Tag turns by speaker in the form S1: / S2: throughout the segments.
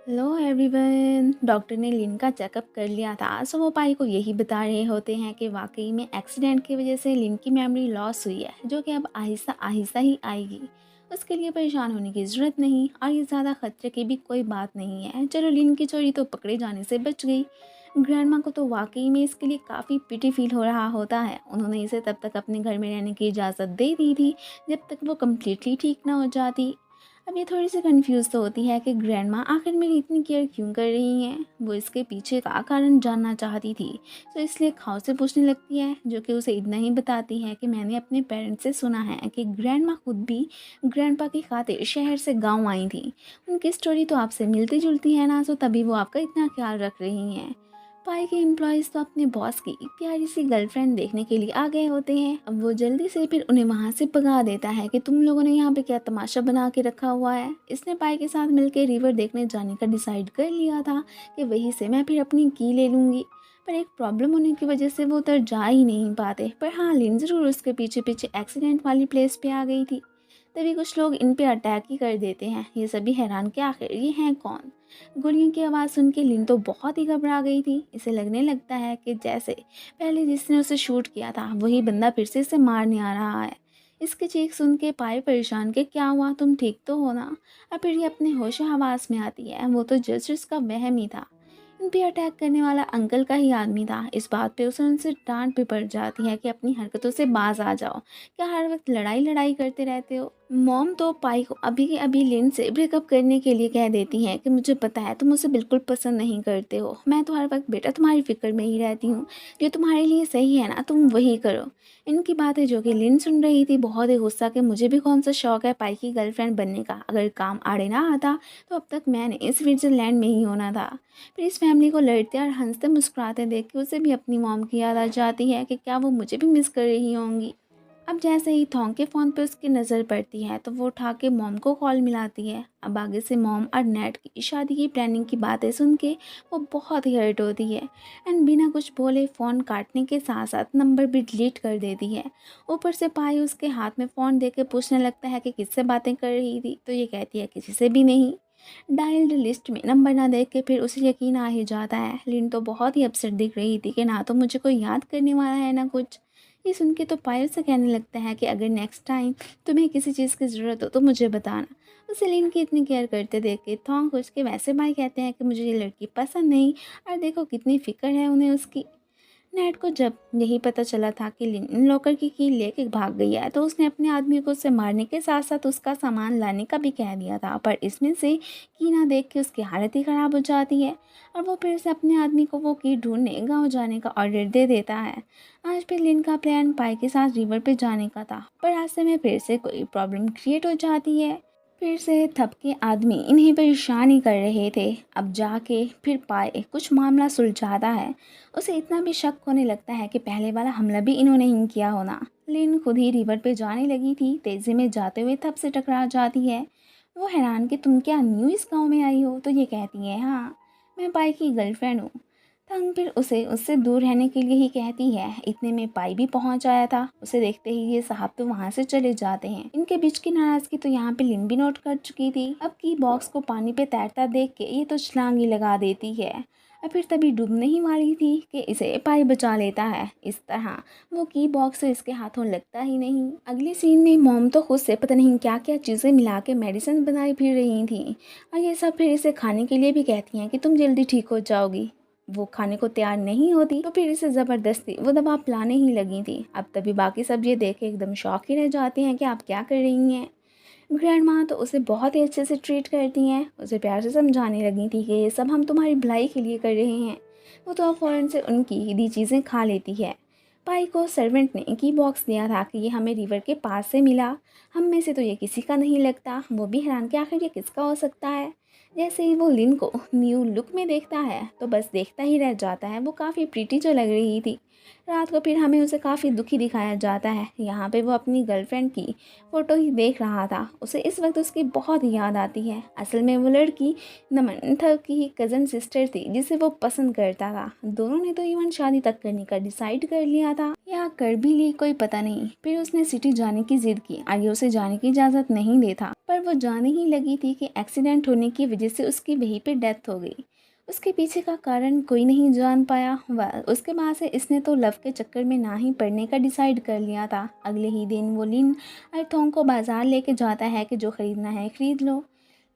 S1: Hello everyone. Doctor ने लिन का checkup कर लिया था, सो वो पाई को यही बता रहे होते हैं कि वाकई में एक्सीडेंट की वजह से लिन की मेमोरी लॉस हुई है, जो कि अब आहिस्ता आहिस्ता ही आएगी। उसके लिए परेशान होने की ज़रूरत नहीं और ये ज़्यादा खतरे की भी कोई बात नहीं है। चलो, लिन की चोरी तो पकड़े जाने से बच गई। ग्रैंडमा को तो वाकई में इसके लिए काफ़ी पिटी फील हो रहा होता है। उन्होंने इसे तब तक अपने घर में रहने की इजाज़त दे दी थी जब तक वो कम्प्लीटली ठीक ना हो जाती। अब ये थोड़ी सी कंफ्यूज तो होती है कि ग्रैंडमा आखिर मेरी इतनी केयर क्यों कर रही हैं। वो इसके पीछे का कारण जानना चाहती थी, तो इसलिए खाओ से पूछने लगती है, जो कि उसे इतना ही बताती है कि मैंने अपने पेरेंट्स से सुना है कि ग्रैंडमा खुद भी ग्रैंडपा की खातिर शहर से गांव आई थी। उनकी स्टोरी तो आपसे मिलती जुलती है ना, तो तभी वो आपका इतना ख्याल रख रही हैं। पाई के एम्प्लॉयज़ तो अपने बॉस की एक प्यारी सी गर्लफ्रेंड देखने के लिए आ गए होते हैं। अब वो जल्दी से फिर उन्हें वहाँ से भगा देता है कि तुम लोगों ने यहाँ पे क्या तमाशा बना के रखा हुआ है। इसने पाई के साथ मिलकर रिवर देखने जाने का डिसाइड कर लिया था कि वहीं से मैं फिर अपनी की ले लूँगी। पर एक प्रॉब्लम होने की वजह से वो उधर जा ही नहीं पाते। पर हाँ, लिन ज़रूर उसके पीछे पीछे एक्सीडेंट वाली प्लेस पे आ गई थी। तभी कुछ लोग इन पे अटैक ही कर देते हैं। ये सभी हैरान कि आखिर ये हैं कौन। गोलियों की आवाज़ सुन के लिन तो बहुत ही घबरा गई थी। इसे लगने लगता है कि जैसे पहले जिसने उसे शूट किया था वही बंदा फिर से इसे मारने आ रहा है। इसकी चीख सुन के पाए परेशान के क्या हुआ, तुम ठीक तो हो ना। और फिर ये अपने होश हवास में आती है, वो तो जस्ट इसका वहम ही था। इन पे अटैक करने वाला अंकल का ही आदमी था। इस बात पे उसे उनसे डांट भी पड़ जाती है कि अपनी हरकतों से बाज आ जाओ, क्या हर वक्त लड़ाई लड़ाई करते रहते हो। मॉम तो पाई को अभी के अभी लिन से ब्रेकअप करने के लिए कह देती हैं कि मुझे पता है तुम मुझे बिल्कुल पसंद नहीं करते हो, मैं तो हर वक्त बेटा तुम्हारी फिक्र में ही रहती हूँ। जो तुम्हारे लिए सही है ना, तुम वही करो। इनकी बातें जो कि लिन सुन रही थी बहुत ही गुस्सा कि मुझे भी कौन सा शौक है पाई की गर्लफ्रेंड बनने का, अगर काम आड़े ना आता तो अब तक मैंने स्विट्जरलैंड में ही होना था। फिर इस फैमिली को लड़ते और हंसते मुस्कुराते देख के उसे भी अपनी मॉम की याद आ जाती है कि क्या वो मुझे भी मिस कर रही होंगी। अब जैसे ही थोंग के फ़ोन पे उसकी नज़र पड़ती है तो वो उठा के मॉम को कॉल मिलाती है। अब आगे से मॉम और नेट की शादी की प्लानिंग की बातें सुन के वो बहुत ही हर्ट होती है एंड बिना कुछ बोले फ़ोन काटने के साथ साथ नंबर भी डिलीट कर देती है। ऊपर से पाई उसके हाथ में फ़ोन दे के पूछने लगता है कि किससे बातें कर रही थी, तो ये कहती है किसी से भी नहीं। डायल्ड लिस्ट में नंबर ना देख के फिर उसे यकीन आ ही जाता है। लिन तो बहुत ही अपसेट दिख रही थी कि ना तो मुझे कोई याद करने वाला है ना कुछ। ये सुन के तो पायल से कहने लगता है कि अगर नेक्स्ट टाइम तुम्हें किसी चीज़ की ज़रूरत हो तो मुझे बताना। उसे लिन की इतनी केयर करते देख के थोंग खुश के वैसे भाई कहते हैं कि मुझे ये लड़की पसंद नहीं, और देखो कितनी फ़िक्र है उन्हें उसकी। नेट को जब यही पता चला था कि लिन लॉकर की लेके भाग गई है, तो उसने अपने आदमी को उसे मारने के साथ साथ उसका सामान लाने का भी कह दिया था। पर इसमें से की ना देख के उसकी हालत ही ख़राब हो जाती है और वो फिर से अपने आदमी को वो की ढूंढने गांव जाने का ऑर्डर दे देता है। आज फिर लिन का प्लान पाई के साथ रिवर पे जाने का था, पर रास्ते में फिर से कोई प्रॉब्लम क्रिएट हो जाती है। फिर से थप के आदमी इन्हें परेशान ही कर रहे थे। अब जाके फिर पाए कुछ मामला सुलझाता है। उसे इतना भी शक होने लगता है कि पहले वाला हमला भी इन्होंने ही किया होना। लिन खुद ही रिवर पे जाने लगी थी, तेजी में जाते हुए थप से टकरा जाती है। वो हैरान कि तुम क्या न्यू इस गांव में आई हो, तो ये कहती है हाँ, मैं पाई की गर्लफ्रेंड हूँ। तंग फिर उसे उससे दूर रहने के लिए ही कहती है। इतने में पाई भी पहुंच आया था। उसे देखते ही ये साहब तो वहां से चले जाते हैं। इनके बीच की नाराजगी तो यहाँ पे लिन भी नोट कर चुकी थी। अब की बॉक्स को पानी पे तैरता देख के ये तो छलांग ही लगा देती है और फिर तभी डूबने ही वाली थी कि इसे पाई बचा लेता है। इस तरह वो की बॉक्स तो इसके हाथों लगता ही नहीं। अगले सीन में मॉम तो खुद से पता नहीं क्या क्या चीज़ें मिला के मेडिसिन बनाई फिर रही थी और ये सब फिर इसे खाने के लिए भी कहती हैं कि तुम जल्दी ठीक हो जाओगी। वो खाने को तैयार नहीं होती तो फिर इसे ज़बरदस्ती वो दवा पिलाने ही लगी थी। अब तभी बाकी सब ये देख के एकदम शॉक ही रह जाते हैं कि आप क्या कर रही हैं। ग्रैंड माँ तो उसे बहुत ही अच्छे से ट्रीट करती हैं। उसे प्यार से समझाने लगी थी कि ये सब हम तुम्हारी भलाई के लिए कर रहे हैं। वो तो अब फ़ौरन से उनकी ही दी चीज़ें खा लेती है। पाई को सर्वेंट ने की बॉक्स दिया था कि ये हमें रिवर के पास से मिला। हम में से तो ये किसी का नहीं लगता। वो भी हैरान कि आखिर ये किसका हो सकता है। जैसे ही वो लिन को न्यू लुक में देखता है तो बस देखता ही रह जाता है। वो काफ़ी प्रीटी जो लग रही थी। रात को फिर हमें उसे काफ़ी दुखी दिखाया जाता है। यहाँ पे वो अपनी गर्लफ्रेंड की फ़ोटो ही देख रहा था। उसे इस वक्त उसकी बहुत याद आती है। असल में वो लड़की नमन थक की ही कज़न सिस्टर थी जिसे वो पसंद करता था। दोनों ने तो इवन शादी तक करने का डिसाइड कर लिया था, या कर भी ली कोई पता नहीं। फिर उसने सिटी जाने की जिद की। आगे उसे जाने की इजाज़त नहीं देता, पर वो जाने ही लगी थी कि एक्सीडेंट होने की वजह से उसकी वहीं पे डेथ हो गई। उसके पीछे का कारण कोई नहीं जान पाया। वह उसके बाद से इसने तो लव के चक्कर में ना ही पड़ने का डिसाइड कर लिया था। अगले ही दिन वो लिन अर्थोंग को बाजार लेके जाता है कि जो खरीदना है खरीद लो।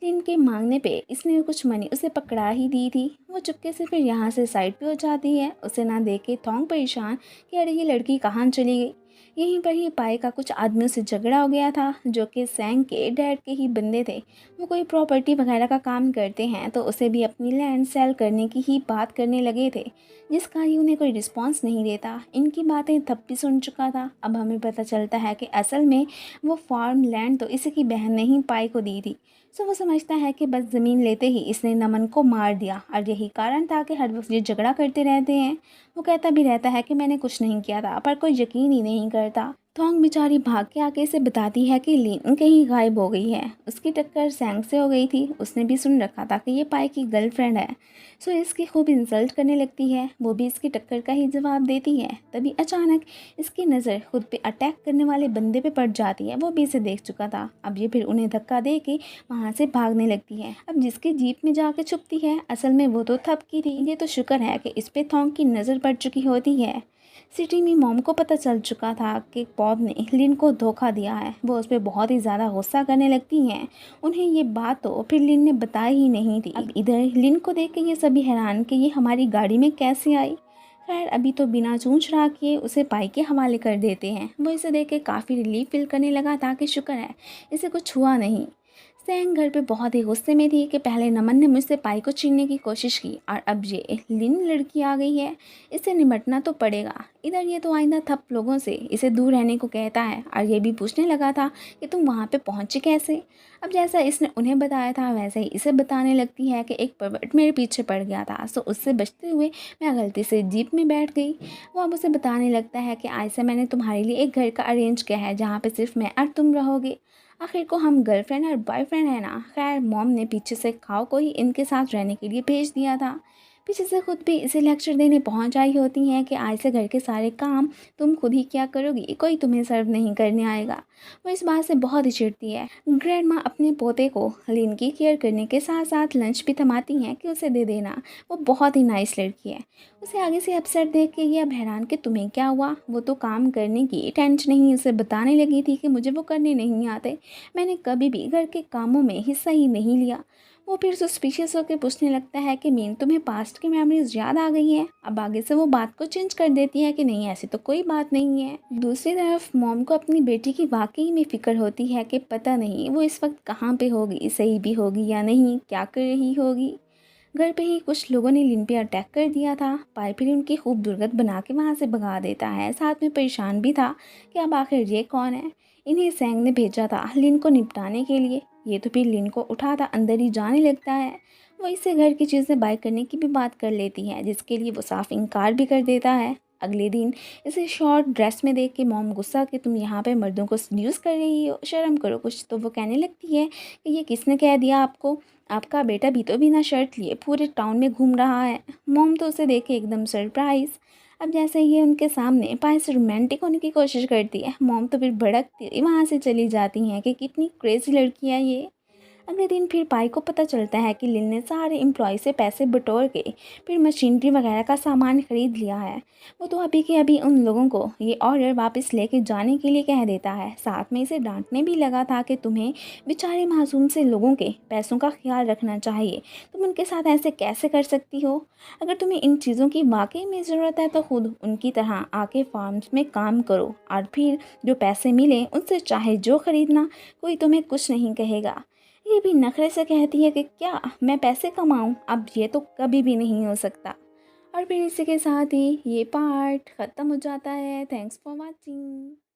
S1: लिन के मांगने पे इसने कुछ मनी उसे पकड़ा ही दी थी। वो चुपके से फिर यहाँ से साइड पे हो जाती है। उसे ना देख के थोंग परेशान कि अरे ये लड़की कहाँ चली गई। यहीं पर ही पाई का कुछ आदमियों से झगड़ा हो गया था जो कि सैंग के डैड के ही बंदे थे। वो कोई प्रॉपर्टी वगैरह का काम करते हैं, तो उसे भी अपनी लैंड सेल करने की ही बात करने लगे थे, जिसका ही उन्हें कोई रिस्पॉन्स नहीं देता। इनकी बातें तब भी सुन चुका था। अब हमें पता चलता है कि असल में वो फार्म लैंड तो इसी की बहन ने ही पाई को दी थी। सो वो समझता है कि बस ज़मीन लेते ही इसने नमन को मार दिया, और यही कारण था कि हर वक्त ये झगड़ा करते रहते हैं। वो कहता भी रहता है कि मैंने कुछ नहीं किया था, पर कोई यकीन ही नहीं करता। थोंग बेचारी भाग के आके इसे बताती है कि लिन कहीं गायब हो गई है। उसकी टक्कर सैंग से हो गई थी। उसने भी सुन रखा था कि ये पाई की गर्लफ्रेंड है। सो इसकी खूब इंसल्ट करने लगती है। वो भी इसकी टक्कर का ही जवाब देती है। तभी अचानक इसकी नज़र खुद पे अटैक करने वाले बंदे पे पड़ जाती है। वो भी इसे देख चुका था। अब ये फिर उन्हें धक्का दे के वहाँ से भागने लगती है। अब जिसकी जीप में जाके छुपती है, असल में वो तो थपकी थी। ये तो शुक्र है कि इस पे थोंग की नज़र पड़ चुकी होती है। सिटी में मॉम को पता चल चुका था कि बॉब ने लिन को धोखा दिया है। वो उस पर बहुत ही ज़्यादा गुस्सा करने लगती हैं। उन्हें ये बात तो फिर लिन ने बताई ही नहीं थी। अब इधर लिन को देख के ये सभी हैरान कि ये हमारी गाड़ी में कैसे आई। खैर अभी तो बिना चूंछ रहा किए उसे पाई के हवाले कर देते हैं। वो इसे देख के काफ़ी रिलीफ फील करने लगा था कि शुक्र है इसे कुछ हुआ नहीं। सैंग घर पे बहुत ही गुस्से में थी कि पहले नमन ने मुझसे पाई को छीनने की कोशिश की, और अब ये लिन लड़की आ गई है, इससे निपटना तो पड़ेगा। इधर ये तो आइंदा थप लोगों से इसे दूर रहने को कहता है, और ये भी पूछने लगा था कि तुम वहाँ पे पहुँचे कैसे। अब जैसा इसने उन्हें बताया था वैसे ही इसे बताने लगती है कि एक परवट मेरे पीछे पड़ गया था, सो उससे बचते हुए मैं गलती से जीप में बैठ गई। वो अब उसे बताने लगता है कि आज से मैंने तुम्हारे लिए एक घर का अरेंज किया है जहाँ पे सिर्फ मैं और तुम रहोगे। आखिर को हम गर्लफ्रेंड और बॉयफ्रेंड है ना। खैर मॉम ने पीछे से खाओ को ही इनके साथ रहने के लिए भेज दिया था। पीछे से खुद भी इसे लेक्चर देने पहुंच आई होती हैं कि आज से घर के सारे काम तुम खुद ही क्या करोगी, कोई तुम्हें सर्व नहीं करने आएगा। वो इस बात से बहुत ही चिढ़ती है। ग्रैंड माँ अपने पोते को लिन की केयर करने के साथ साथ लंच भी थमाती हैं कि उसे दे देना। वो बहुत ही नाइस लड़की है। उसे आगे से अपसेट देख के ये अब हैरान कि तुम्हें क्या हुआ। वो तो काम करने की टेंशन ही उसे बताने लगी थी कि मुझे वो करने नहीं आते, मैंने कभी भी घर के कामों में हिस्सा ही नहीं लिया। वो फिर सस्पिशियस होकर पूछने लगता है कि मीन तुम्हें पास्ट की मेमोरीज याद आ गई हैं। अब आगे से वो बात को चेंज कर देती है कि नहीं ऐसी तो कोई बात नहीं है। दूसरी तरफ मॉम को अपनी बेटी की वाकई में फिक्र होती है कि पता नहीं वो इस वक्त कहाँ पे होगी, सही भी होगी या नहीं, क्या कर रही होगी। घर पे ही कुछ लोगों ने लिन पे अटैक कर दिया था। पाई फिर उनकी खूब दुर्गत बना के वहाँ से भगा देता है। साथ में परेशान भी था कि अब आखिर ये कौन है। इन्हें सैंग ने भेजा था लिन को निपटाने के लिए। ये तो फिर लिन को उठाता अंदर ही जाने लगता है। वो इससे घर की चीज़ें बाय करने की भी बात कर लेती है, जिसके लिए वो साफ इनकार भी कर देता है। अगले दिन इसे शॉर्ट ड्रेस में देख के मॉम गुस्सा कि तुम यहाँ पे मर्दों को सड्यूस कर रही हो, शर्म करो कुछ। तो वो कहने लगती है कि ये किसने कह दिया आपको, आपका बेटा भी तो बिना शर्ट लिए पूरे टाउन में घूम रहा है। मॉम तो उसे देख के एकदम सरप्राइज। अब जैसे ही उनके सामने पाई से रोमांटिक होने की कोशिश करती है, मॉम तो फिर भड़कती वहाँ से चली जाती हैं कि कितनी क्रेजी लड़की है ये। अगले दिन फिर पाई को पता चलता है कि लिन ने सारे एम्प्लॉय से पैसे बटोर के फिर मशीनरी वगैरह का सामान खरीद लिया है। वो तो अभी के अभी उन लोगों को ये ऑर्डर वापस लेके जाने के लिए कह देता है। साथ में इसे डांटने भी लगा था कि तुम्हें बेचारे मासूम से लोगों के पैसों का ख्याल रखना चाहिए, तुम उनके साथ ऐसे कैसे कर सकती हो। अगर तुम्हें इन चीज़ों की वाकई में ज़रूरत है तो खुद उनकी तरह आके फार्म्स में काम करो, और फिर जो पैसे मिले उनसे चाहे जो खरीदना, कोई तुम्हें कुछ नहीं कहेगा। ये भी नखरे से कहती है कि क्या मैं पैसे कमाऊं, अब ये तो कभी भी नहीं हो सकता। और फिर इसी के साथ ही ये पार्ट ख़त्म हो जाता है। Thanks for watching.